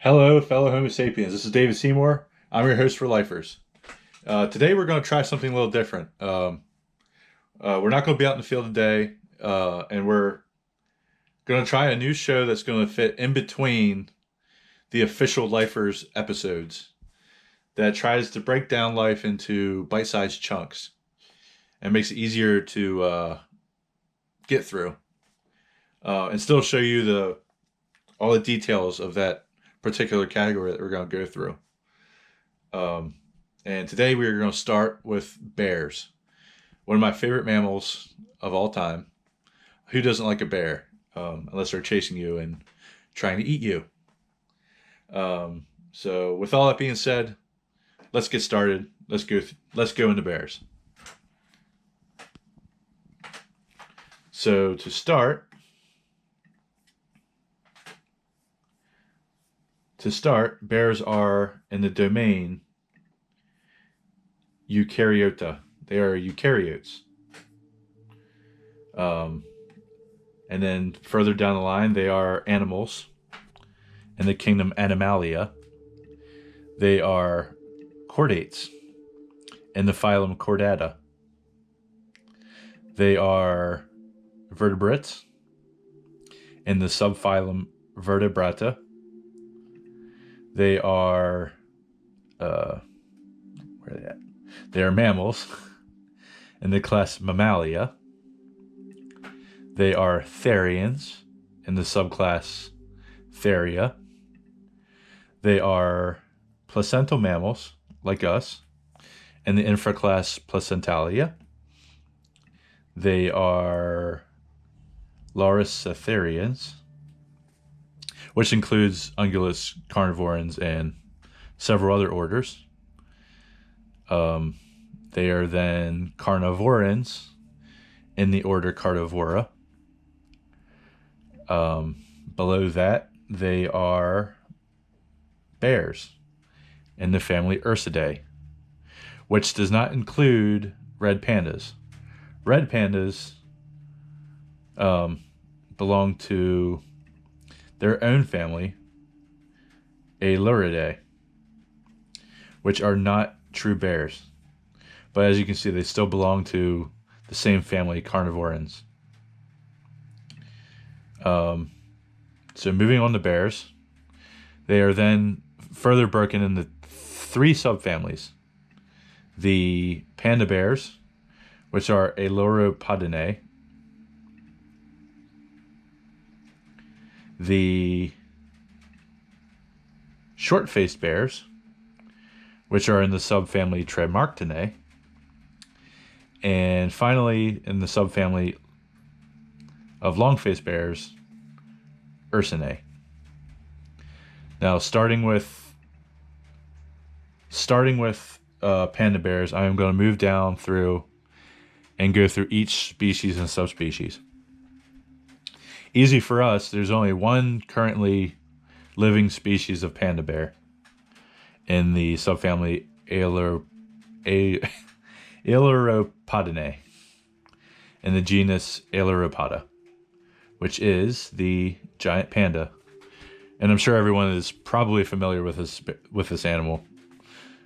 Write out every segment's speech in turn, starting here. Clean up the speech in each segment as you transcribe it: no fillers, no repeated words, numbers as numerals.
Hello, fellow Homo sapiens. This is David Seymour. I'm your host for Lifers. Today we're going to try something a little different. We're not going to be out in the field today, and we're going to try a new show that's going to fit in between the official Lifers episodes that tries to break down life into bite-sized chunks and makes it easier to get through and still show you all the details of that particular category that we're going to go through. And today we are going to start with bears, one of my favorite mammals of all time. Who doesn't like a bear, unless they're chasing you and trying to eat you? So with all that being said, let's get started. Let's go into bears. So to start, bears are in the domain Eukaryota. They are eukaryotes. And then further down the line, they are animals in the kingdom Animalia. They are chordates in the phylum Chordata. They are vertebrates in the subphylum Vertebrata. They are, where are they at? They are mammals in the class Mammalia. They are therians in the subclass Theria. They are placental mammals, like us, in the infraclass Placentalia. They are Laricitherians, which includes ungulates, carnivorans, and several other orders. They are then carnivorans in the order Carnivora. Below that, they are bears in the family Ursidae, which does not include red pandas. Red pandas belong to their own family, Ailuridae, which are not true bears. But as you can see, they still belong to the same family, carnivorans. So moving on to bears, they are then further broken into three subfamilies. The panda bears, which are Ailuropodinae. The short-faced bears, which are in the subfamily Tremarctinae. And finally, in the subfamily of long-faced bears, Ursinae. Now, starting with panda bears, I am going to move down through and go through each species and subspecies. Easy for us, there's only one currently living species of panda bear in the subfamily Ailuropodinae in the genus Ailuropoda, which is the giant panda. And I'm sure everyone is probably familiar with this animal.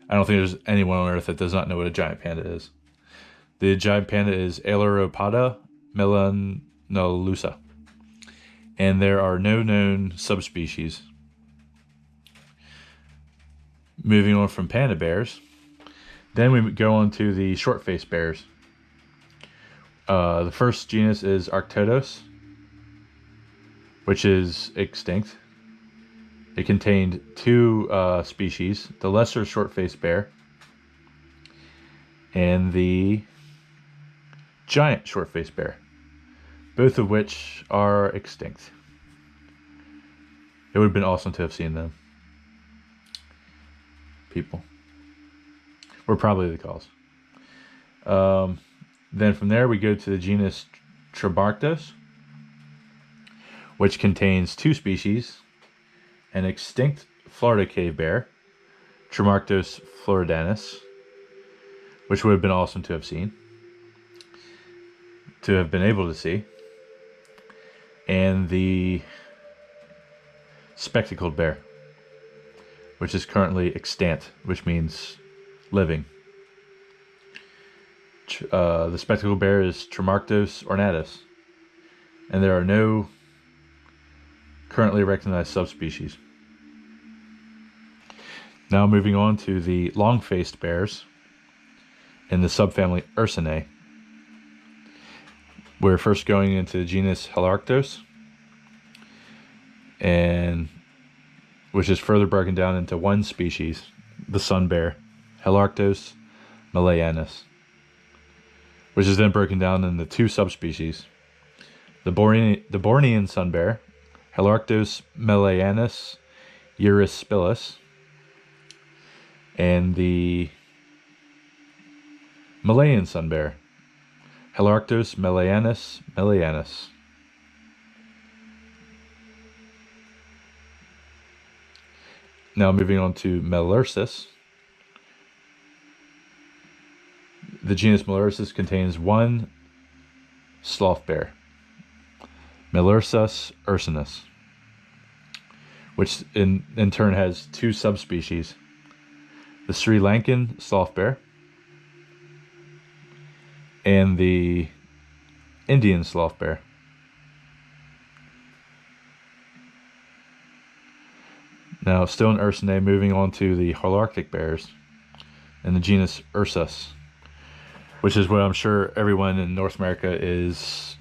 I don't think there's anyone on Earth that does not know what a giant panda is. The giant panda is Ailuropoda melanolusa, and there are no known subspecies. Moving on from panda bears, then we go on to the short-faced bears. The first genus is Arctodos, which is extinct. It contained two species, the lesser short-faced bear and the giant short-faced bear, both of which are extinct. It would have been awesome to have seen them. People. We're probably the cause. Then from there we go to the genus Tremarctos, which contains two species, an extinct Florida cave bear, Tremarctos floridanus, which would have been awesome to have seen, to have been able to see, and the spectacled bear. which is currently extant, which means living. The spectacled bear is Tremarctos ornatus, and there are no currently recognized subspecies. Now moving on to the long-faced bears in the subfamily Ursidae. We're first going into the genus Helarctos, and which is further broken down into one species, the sun bear, Helarctos malayanus, which is then broken down into two subspecies, the Bornean Sun Bear, Helarctos malayanus Eurasian, and the Malayan Sun Bear, Helarctos malayanus. Now moving on to Melursus. The genus Melursus contains one sloth bear, Melursus ursinus, which in turn has two subspecies, the Sri Lankan sloth bear and the Indian sloth bear. Now, still in Ursidae, moving on to the Holarctic bears and the genus Ursus, which is what I'm sure everyone in North America is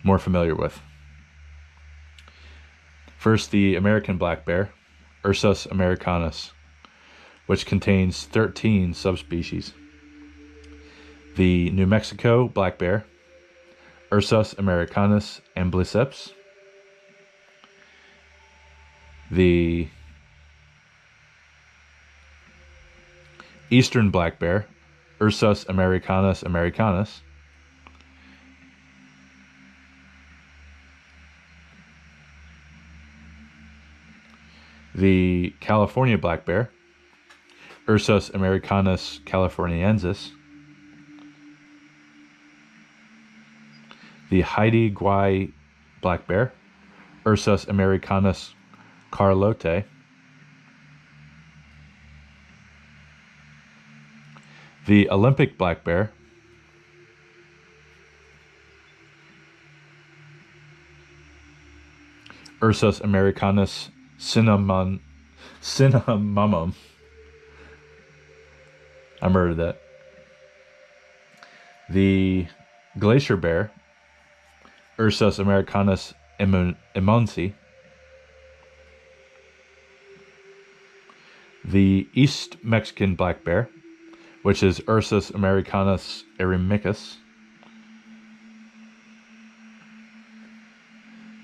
more familiar with. First, the American black bear, Ursus americanus, which contains 13 subspecies. The New Mexico black bear, Ursus americanus amblicips. The Eastern black bear, Ursus americanus americanus. The California black bear, Ursus americanus californiensis. The Haida Gwal black bear, Ursus americanus Carlote. The Olympic black bear, Ursus americanus cinnamomum. I murdered that. The Glacier Bear, Ursus americanus emonsi. The East Mexican black bear, which is Ursus americanus eremicus.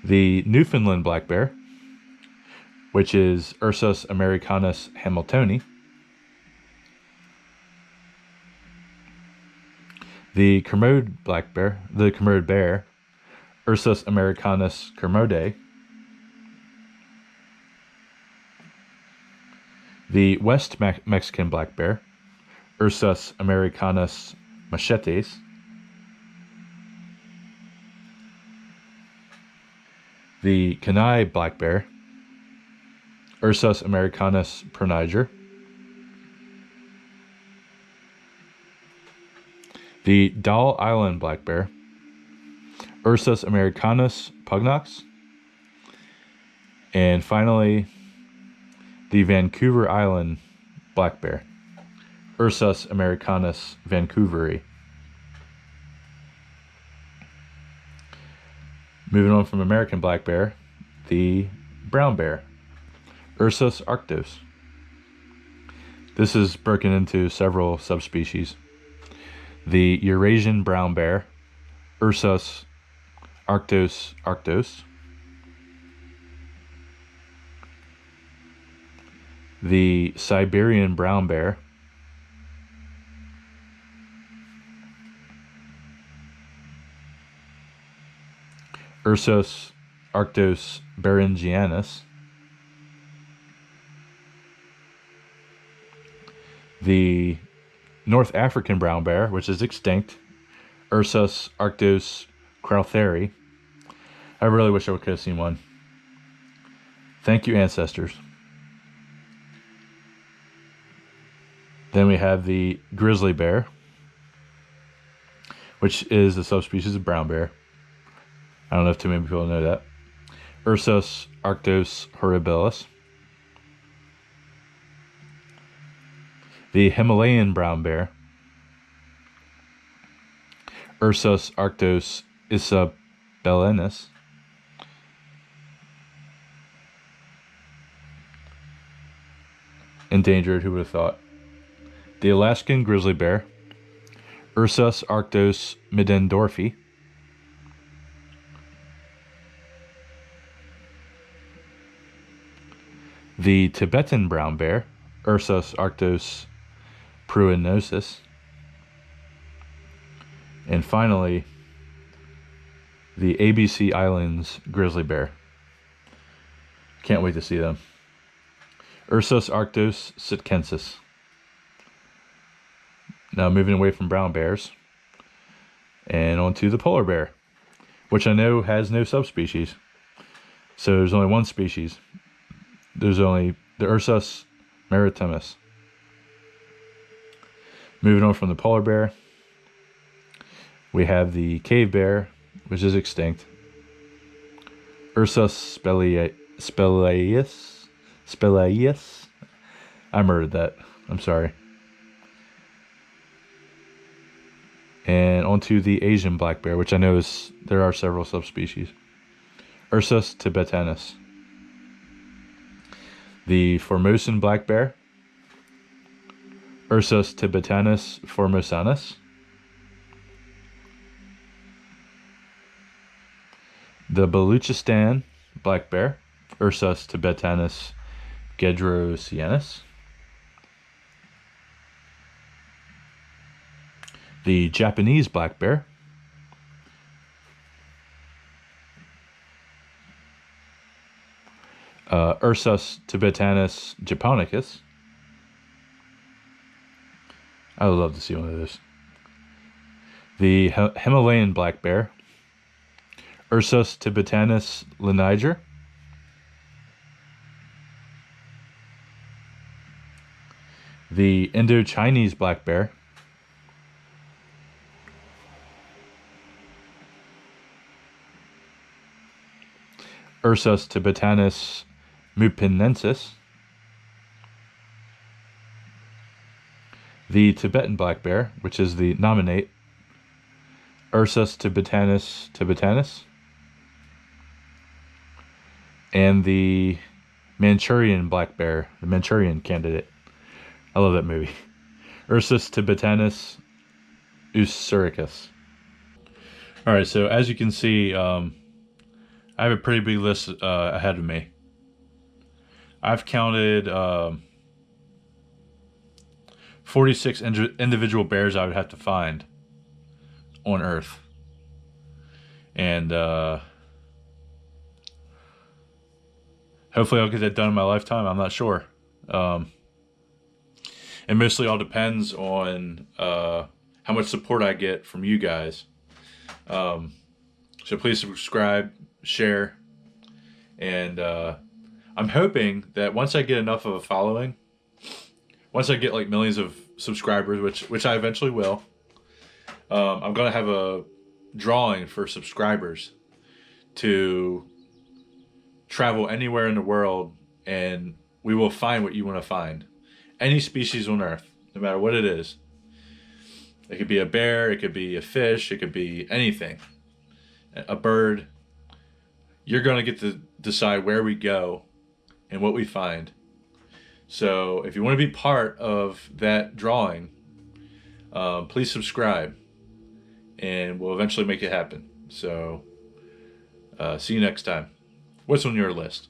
The Newfoundland black bear, which is Ursus americanus hamiltoni. The Kermode bear, Ursus americanus kermode. The West Mexican black bear, Ursus americanus machetes. The Kenai black bear, Ursus americanus proniger. The Dell Island black bear, Ursus americanus pugnox. And finally, the Vancouver Island black bear, Ursus americanus vancouveri. Moving on from American black bear, the brown bear, Ursus arctos. This is broken into several subspecies. The Eurasian brown bear, Ursus arctos. The Siberian brown bear, Ursus arctos beringianus. The North African brown bear, which is extinct, Ursus arctos crowtheri. I really wish I could have seen one. Thank you, ancestors. Then we have the Grizzly Bear, which is a subspecies of brown bear. I don't know if too many people know that. Ursus arctos horribilis. The Himalayan brown bear. Ursus arctos isabelensis. Endangered, who would have thought? The Alaskan grizzly bear. Ursus arctos middendorfi. The Tibetan brown bear. Ursus arctos pruinosus. And finally, the ABC Islands grizzly bear. Can't wait to see them. Ursus arctos sitkensis. Now moving away from brown bears and onto the polar bear, which I know has no subspecies. So there's only one species. There's only the Ursus maritimus. Moving on from the polar bear, we have the cave bear, which is extinct. Ursus spelaeus. I murdered that. I'm sorry. And onto the Asian black bear, which I know there are several subspecies. Ursus tibetanus. The Formosan black bear. Ursus tibetanus formosanus. The Baluchistan black bear. Ursus tibetanus gedrosianus. The Japanese black bear. Ursus tibetanus japonicus. I would love to see one of those. The Himalayan black bear. Ursus tibetanus laniger. The Indochinese black bear. Ursus tibetanus mupinensis. The Tibetan black bear, which is the nominate. Ursus tibetanus. And the Manchurian black bear, the Manchurian candidate. I love that movie. Ursus tibetanus usuricus. Alright, so as you can see, I have a pretty big list ahead of me. I've counted 46 individual bears I would have to find on Earth. And hopefully I'll get that done in my lifetime. I'm not sure. It mostly all depends on how much support I get from you guys. So please subscribe, share, and I'm hoping that once I get enough of a following, once I get like millions of subscribers, which I eventually will, I'm gonna have a drawing for subscribers to travel anywhere in the world, and we will find what you want to find. Any species on Earth, no matter what it is. It could be a bear, it could be a fish, it could be anything. A bird. You're going to get to decide where we go and what we find. So if you want to be part of that drawing, please subscribe, and we'll eventually make it happen. So see you next time. What's on your list?